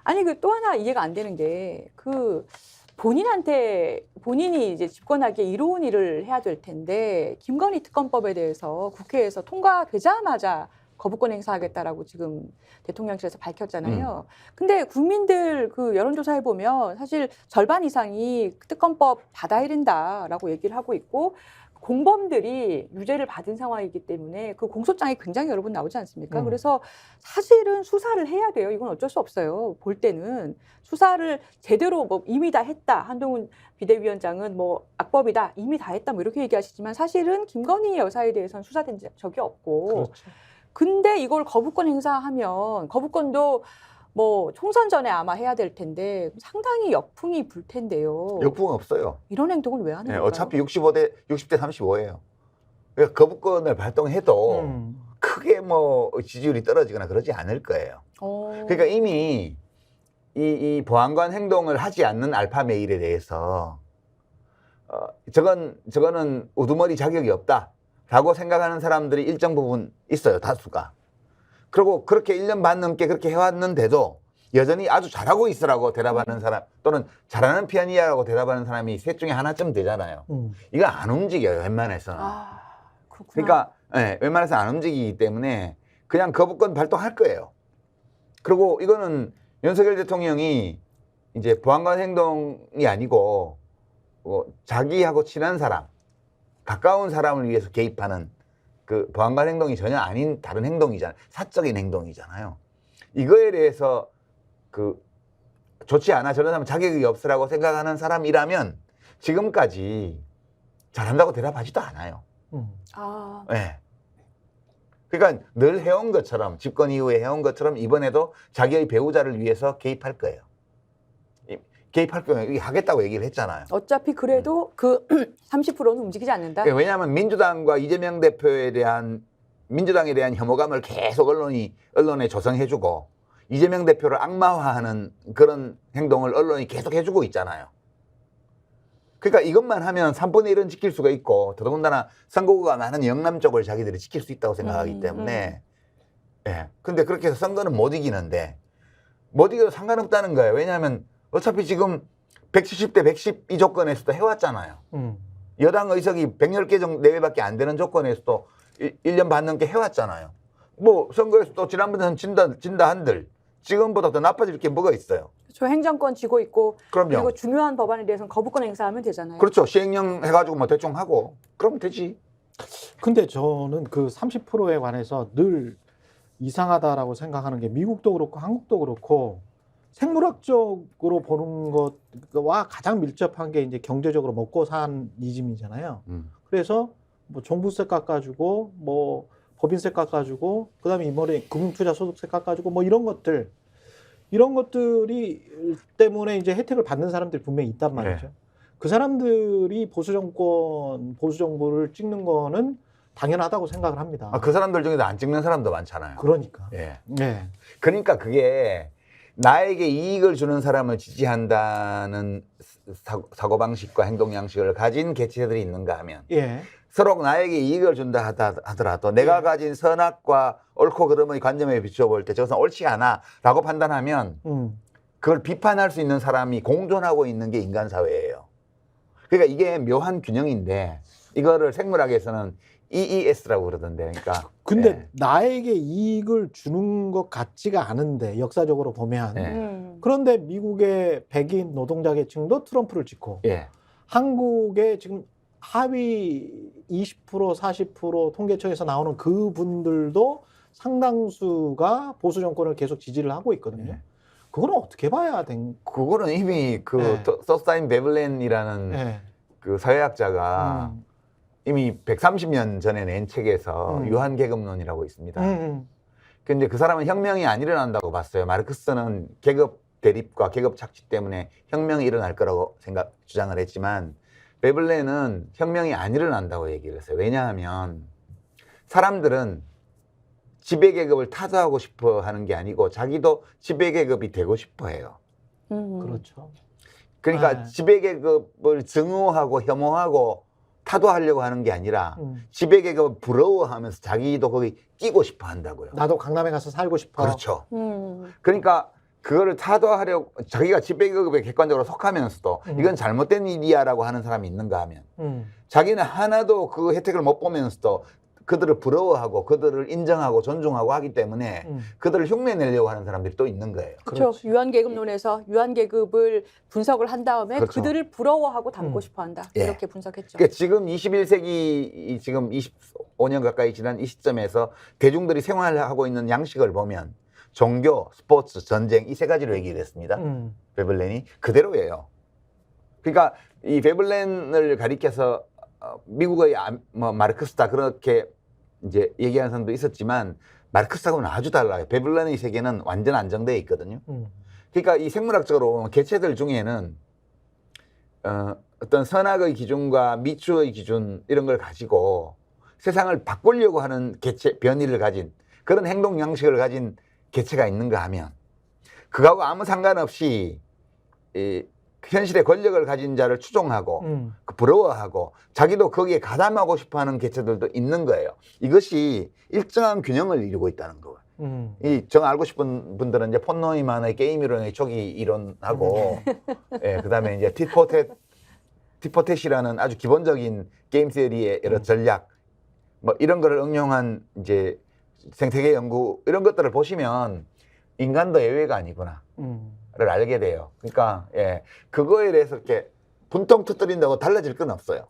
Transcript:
아니 그 또 하나 이해가 안 되는 게 그 본인이 이제 집권하기에 이로운 일을 해야 될 텐데 김건희 특검법에 대해서 국회에서 통과되자마자 거부권 행사하겠다라고 지금 대통령실에서 밝혔잖아요. 근데 국민들 그 여론조사해 보면 사실 절반 이상이 특검법 받아야 된다라고 얘기를 하고 있고 공범들이 유죄를 받은 상황이기 때문에 그 공소장이 굉장히 여러 번 나오지 않습니까? 그래서 사실은 수사를 해야 돼요. 이건 어쩔 수 없어요. 볼 때는 수사를 제대로 뭐 이미 다 했다. 한동훈 비대위원장은 뭐 악법이다. 이미 다 했다. 뭐 이렇게 얘기하시지만 사실은 김건희 여사에 대해서는 수사된 적이 없고 그렇죠. 근데 이걸 거부권 행사하면 거부권도 뭐 총선 전에 아마 해야 될 텐데 상당히 역풍이 불 텐데요. 역풍은 없어요. 이런 행동을 왜 하는 네, 걸까요? 어차피 60대 35예요. 그러니까 거부권을 발동해도 크게 뭐 지지율이 떨어지거나 그러지 않을 거예요. 그러니까 이미 이 보안관 행동을 하지 않는 알파 메일에 대해서 저거는 우두머리 자격이 없다라고 생각하는 사람들이 일정 부분 있어요, 다수가. 그리고 그렇게 1년 반 넘게 그렇게 해왔는데도 여전히 아주 잘하고 있으라고 대답하는 사람 또는 잘하는 편이야라고 대답하는 사람이 셋 중에 하나쯤 되잖아요. 이거 안 움직여요, 웬만해서는. 그렇구나. 그러니까 네, 웬만해서 안 움직이기 때문에 그냥 거부권 발동할 거예요. 그리고 이거는 윤석열 대통령이 이제 보안관 행동이 아니고 자기하고 친한 사람, 가까운 사람을 위해서 개입하는 그 보안관 행동이 전혀 아닌 다른 행동이잖아요. 사적인 행동이잖아요. 이거에 대해서 그 좋지 않아, 저런 사람 자격이 없으라고 생각하는 사람이라면 지금까지 잘한다고 대답하지도 않아요. 네. 그러니까 늘 해온 것처럼, 집권 이후에 해온 것처럼 이번에도 자기의 배우자를 위해서 개입할 거예요. 개입할 거예요. 하겠다고 얘기를 했잖아요. 어차피 그래도 그 30%는 움직이지 않는다. 왜냐하면 민주당과 이재명 대표에 대한 민주당에 대한 혐오감을 계속 언론에 조성해주고 이재명 대표를 악마화하는 그런 행동을 언론이 계속 해주고 있잖아요. 그러니까 이것만 하면 3분의 1은 지킬 수가 있고 더더군다나 선거구가 많은 영남 쪽을 자기들이 지킬 수 있다고 생각하기 때문에 예. 근데 그렇게 해서 선거는 못 이기는데 못 이겨도 상관없다는 거예요. 왜냐하면 어차피 지금 170대 110 이 조건에서도 해왔잖아요. 여당 의석이 110개 정도 내외밖에 안 되는 조건에서도 1년 반 넘게 해왔잖아요. 뭐 선거에서 또 지난번에는 진다 한들 지금보다 더 나빠질 게 뭐가 있어요. 저 행정권 쥐고 있고 그럼요. 그리고 중요한 법안에 대해서는 거부권 행사하면 되잖아요. 그렇죠. 시행령 해가지고 뭐 대충 하고 그러면 되지. 근데 저는 그 30%에 관해서 늘 이상하다라고 생각하는 게 미국도 그렇고 한국도 그렇고 생물학적으로 보는 것과 가장 밀접한 게 이제 경제적으로 먹고 산 이즘이잖아요. 그래서 뭐 종부세 깎아주고 뭐 법인세 깎아주고 그다음에 이번에 금융투자소득세 깎아주고 뭐 이런 것들이 때문에 이제 혜택을 받는 사람들이 분명히 있단 말이죠. 그 사람들이 보수 정부를 찍는 거는 당연하다고 생각을 합니다. 그 사람들 중에도 안 찍는 사람도 많잖아요. 그러니까. 예. 네. 그러니까 그게 나에게 이익을 주는 사람을 지지한다는 사고방식과 행동양식을 가진 개체들이 있는가 하면 예. 서로 나에게 이익을 준다 하더라도 내가 가진 선악과 옳고 그름의 관점에 비춰볼 때 저것은 옳지 않아 라고 판단하면 그걸 비판할 수 있는 사람이 공존하고 있는 게 인간사회예요. 그러니까 이게 묘한 균형인데 이거를 생물학에서는 EES라고 그러던데. 그러니까 근데 나에게 이익을 주는 것 같지가 않은데 역사적으로 보면 그런데 미국의 백인 노동자 계층도 트럼프를 찍고 한국의 지금 하위 20% 40% 통계청에서 나오는 그분들도 상당수가 보수 정권을 계속 지지를 하고 있거든요. 그거는 어떻게 봐야 된? 그거는 이미 그 서스타인 베블렌이라는 그 사회학자가 이미 130년 전에 낸 책에서 유한 계급론이라고 있습니다. 근데 그 사람은 혁명이 안 일어난다고 봤어요. 마르크스는 계급 대립과 계급 착취 때문에 혁명이 일어날 거라고 주장을 했지만 베블렌은 혁명이 안 일어난다고 얘기를 했어요. 왜냐하면 사람들은 지배계급을 타도하고 싶어 하는 게 아니고 자기도 지배계급이 되고 싶어 해요. 그렇죠. 그러니까 지배계급을 증오하고 혐오하고 타도하려고 하는 게 아니라 지배계급을 부러워하면서 자기도 거기 끼고 싶어 한다고요. 나도 강남에 가서 살고 싶어. 그렇죠. 그러니까 그거를 타도하려고 자기가 집배기업에 객관적으로 속하면서도 이건 잘못된 일이야라고 하는 사람이 있는가 하면 자기는 하나도 그 혜택을 못 보면서도 그들을 부러워하고 그들을 인정하고 존중하고 하기 때문에 그들을 흉내내려고 하는 사람들이 또 있는 거예요. 그렇죠. 유한계급론에서 유한계급을 분석을 한 다음에 그렇죠. 그들을 부러워하고 닮고 싶어한다. 예. 이렇게 분석했죠. 그러니까 지금 21세기 지금 25년 가까이 지난 이 시점에서 대중들이 생활하고 있는 양식을 보면 종교, 스포츠, 전쟁 이 세 가지로 얘기를 했습니다. 베블렌이 그대로예요. 그러니까 이 베블렌을 가리켜서 미국의 뭐 마르크스다 그렇게 이제 얘기하는 사람도 있었지만 마르크스하고는 아주 달라요. 베블렌의 세계는 완전 안정되어 있거든요. 그러니까 이 생물학적으로 개체들 중에는 어떤 선악의 기준과 미추의 기준 이런 걸 가지고 세상을 바꾸려고 하는 개체, 변이를 가진 그런 행동 양식을 가진 개체가 있는가 하면 그거하고 아무 상관없이 현실의 권력을 가진 자를 추종하고 부러워하고 자기도 거기에 가담하고 싶어하는 개체들도 있는 거예요. 이것이 일정한 균형을 이루고 있다는 거예요. 이 정 알고 싶은 분들은 이제 폰 노이만의 게임 이론의 초기 이론하고 예, 그다음에 이제 티포텟이라는 아주 기본적인 게임 세리의 여러 전략 뭐 이런 거를 응용한 이제 생태계 연구 이런 것들을 보시면 인간도 예외가 아니구나를 알게 돼요. 그러니까 예, 그거에 대해서 이렇게 분통 터뜨린다고 달라질 건 없어요.